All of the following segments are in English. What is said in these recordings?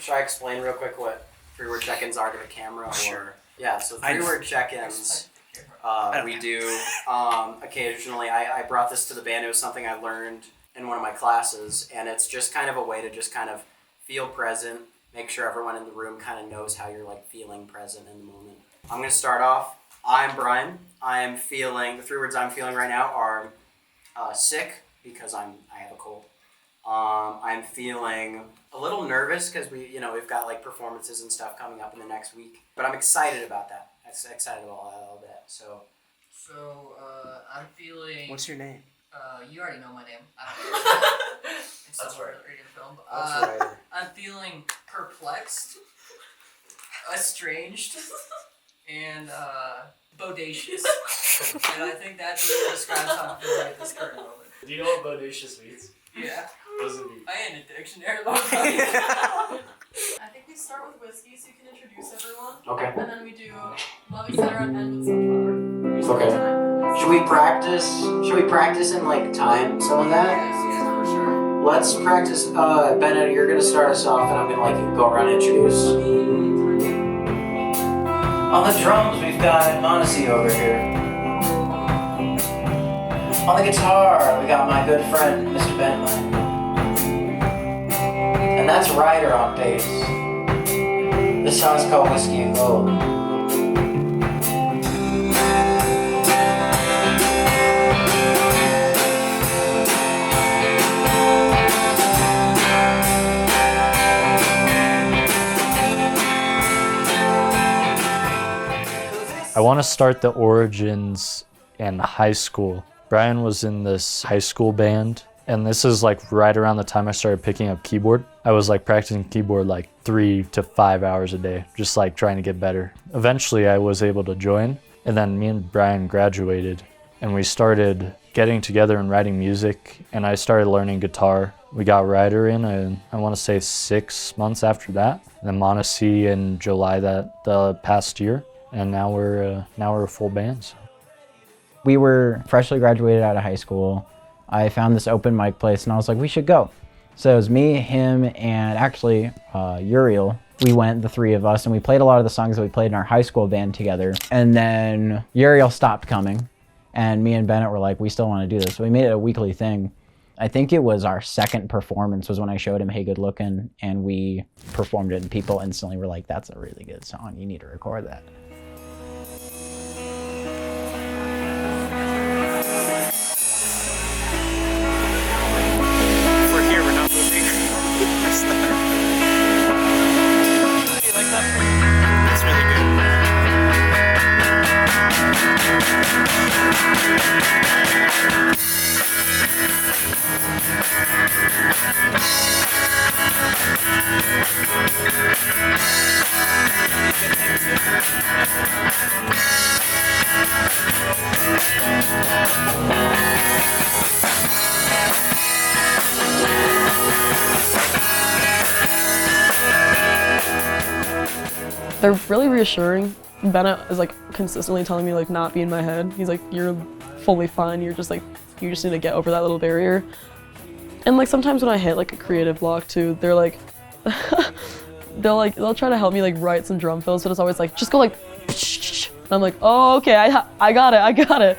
Should I explain real quick what 3-word check-ins are to the camera? Or, sure. Yeah, so 3-word check-ins we do occasionally. I brought this to the band. It was something I learned in one of my classes, and it's just kind of a way to just kind of feel present, make sure everyone in the room kind of knows how you're like feeling present in the moment. I'm going to start off. I'm Bryan. I'm feeling, the 3 words I'm feeling right now are sick, because I have a cold. I'm feeling a little nervous because we've got like performances and stuff coming up in the next week, but I'm excited about that. I'm excited about all that a little bit. So I'm feeling. What's your name? You already know my name. It's That's somewhere right. in the film. that's right. I'm feeling perplexed, estranged, and bodacious. And I think that really describes how I'm feeling at this current moment. Do you know what bodacious means? Yeah. What does it mean? I ain't a dictionary. I think we start with whiskey so you can introduce everyone. Okay. And then we do love, etc. and end with sunflower. Okay. Should we practice in like time some of that? Yes, for sure. Let's practice. Bennett, you're gonna start us off, and I'm gonna like go around and introduce. On the drums, we've got Maanasi over here. On the guitar, we got my good friend, Mr. Bennett. And that's Ryder on bass. This song's called Whiskey and Gold. I want to start the origins in high school. Bryan was in this high school band, and this is like right around the time I started picking up keyboard. I was like practicing keyboard like 3 to 5 hours a day, just like trying to get better. Eventually I was able to join, and then me and Bryan graduated, and we started getting together and writing music, and I started learning guitar. We got Ryder in, I want to say 6 months after that, and then Maanasi in July the past year, and now we're a full band. So. We were freshly graduated out of high school. I found this open mic place and I was like, we should go. So it was me, him, and actually Uriel. We went, the 3 of us, and we played a lot of the songs that we played in our high school band together. And then Uriel stopped coming, and me and Bennett were like, we still want to do this. So we made it a weekly thing. I think it was our second performance was when I showed him Hey Good Lookin', and we performed it, and people instantly were like, that's a really good song, you need to record that. That's really good. They're really reassuring. Bennett is like consistently telling me like not be in my head. He's like, you're fully fine. You're just like, you just need to get over that little barrier. And like sometimes when I hit like a creative block too, they're like, they'll try to help me like write some drum fills, but it's always like, just go like, and I'm like, oh, okay, I got it.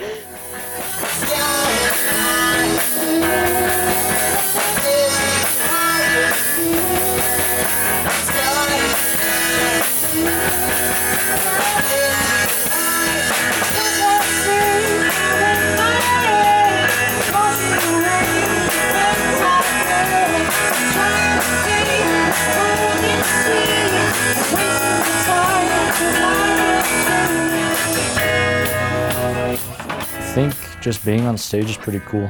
I think just being on stage is pretty cool.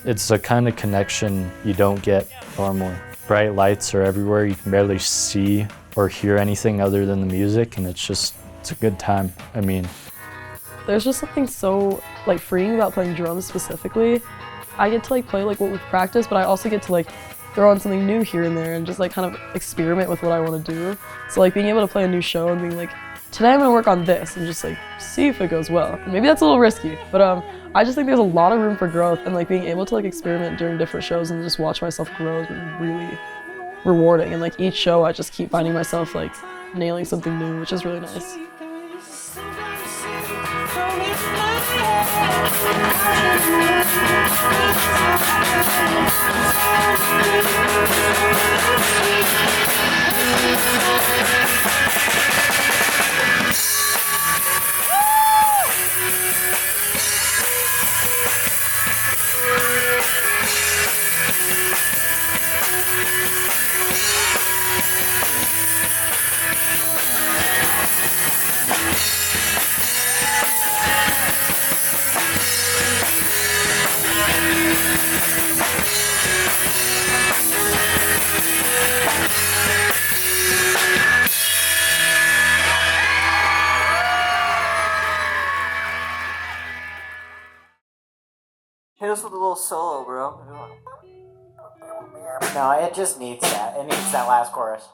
It's a kind of connection you don't get normal. Bright lights are everywhere. You can barely see or hear anything other than the music, and it's a good time. I mean, there's just something so like freeing about playing drums specifically. I get to like play like what we've practiced, but I also get to like throw in something new here and there and just like kind of experiment with what I want to do. So like being able to play a new show and being like, today I'm gonna work on this and just like see if it goes well. Maybe that's a little risky, but I just think there's a lot of room for growth, and like being able to like experiment during different shows and just watch myself grow has been really rewarding. And like each show I just keep finding myself like nailing something new, which is really nice. Hit us with a little solo, bro. No, it just needs that. It needs that last chorus.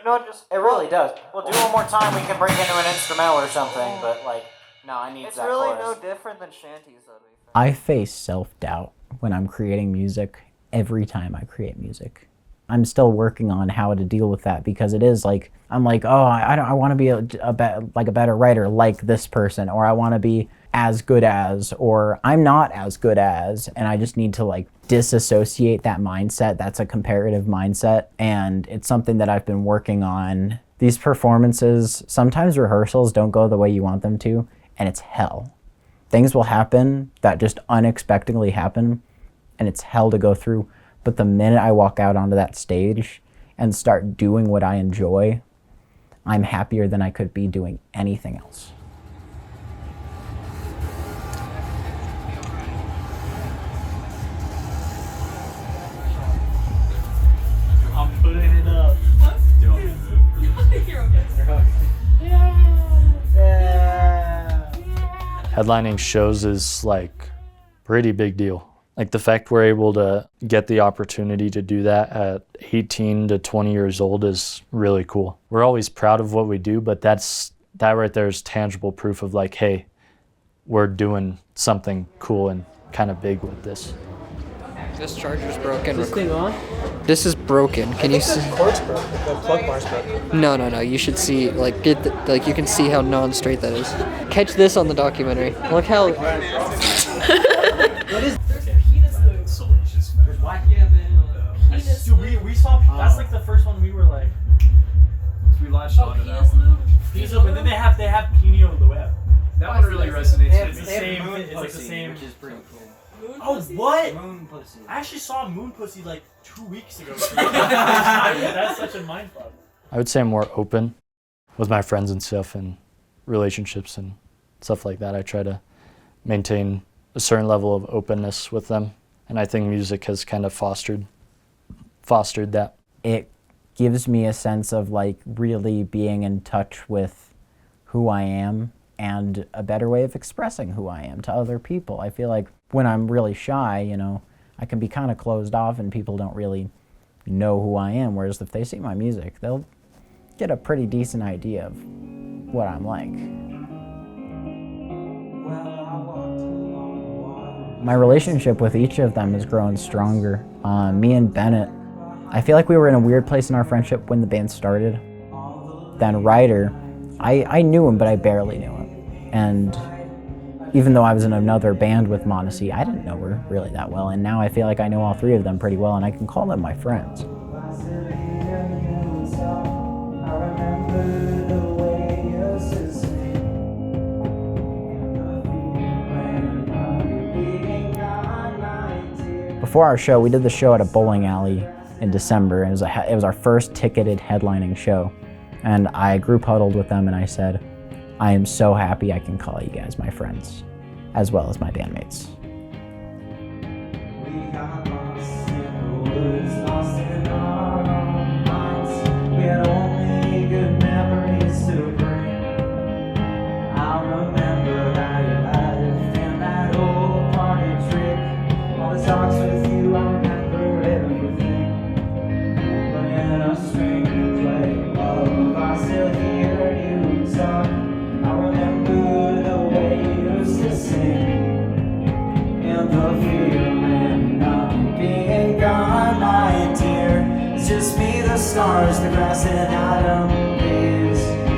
No, It really does. We'll do one more time. We can break into an instrumental or something, but like, no, I need it's that really chorus. no different than shanties, though. I face self-doubt when I'm creating music every time I create music. I'm still working on how to deal with that because it is like, I'm like, oh, I want to be a better writer like this person, or I want to be as good as, or I'm not as good as, and I just need to like disassociate that mindset. That's a comparative mindset, and it's something that I've been working on. These performances, sometimes rehearsals don't go the way you want them to, and it's hell. Things will happen that just unexpectedly happen, and it's hell to go through. But the minute I walk out onto that stage and start doing what I enjoy, I'm happier than I could be doing anything else. I'm putting it up. Do you want me to move? Headlining shows is like pretty big deal. Like the fact we're able to get the opportunity to do that at 18 to 20 years old is really cool. We're always proud of what we do, but that right there is tangible proof of like, hey, we're doing something cool and kind of big with this. This charger's broken. Is this thing on? This is broken. Can you see? The cord's broken. The plug bar's broken. No. You should see, like, you can see how non-straight that is. Catch this on the documentary. Look how. What is? Dude, we saw. That's like the first one we were like. We latched onto that one. Peña, but then they have Peña on the web. That one really resonates It's with the me. same. It's like the same. Which is pretty cool. Oh, what? Moon pussy. I actually saw Moon Pussy like 2 weeks ago. That's such a mindfuck. I would say I'm more open with my friends and stuff and relationships and stuff like that. I try to maintain a certain level of openness with them, and I think music has kind of fostered that. It gives me a sense of like really being in touch with who I am and a better way of expressing who I am to other people. I feel like when I'm really shy, you know, I can be kind of closed off and people don't really know who I am, whereas if they see my music, they'll get a pretty decent idea of what I'm like. My relationship with each of them has grown stronger. Me and Bennett, I feel like we were in a weird place in our friendship when the band started. Then Ryder, I knew him, but I barely knew him. And even though I was in another band with Maanasi, I didn't know her really that well. And now I feel like I know all three of them pretty well, and I can call them my friends. Before our show, we did the show at a bowling alley in December, and it was our first ticketed headlining show. And I group huddled with them and I said, I am so happy I can call you guys my friends, as well as my bandmates. We got lost in the woods, lost in our own minds. We had only good memories to bring. I remember how you laughed and that old party trick. All the talks with you, I remember everything. Playing a string to play love, I still hear you talk. I remember the way you used to sing, and the feeling of being gone, my dear. just me, the stars, the grass, and autumn leaves.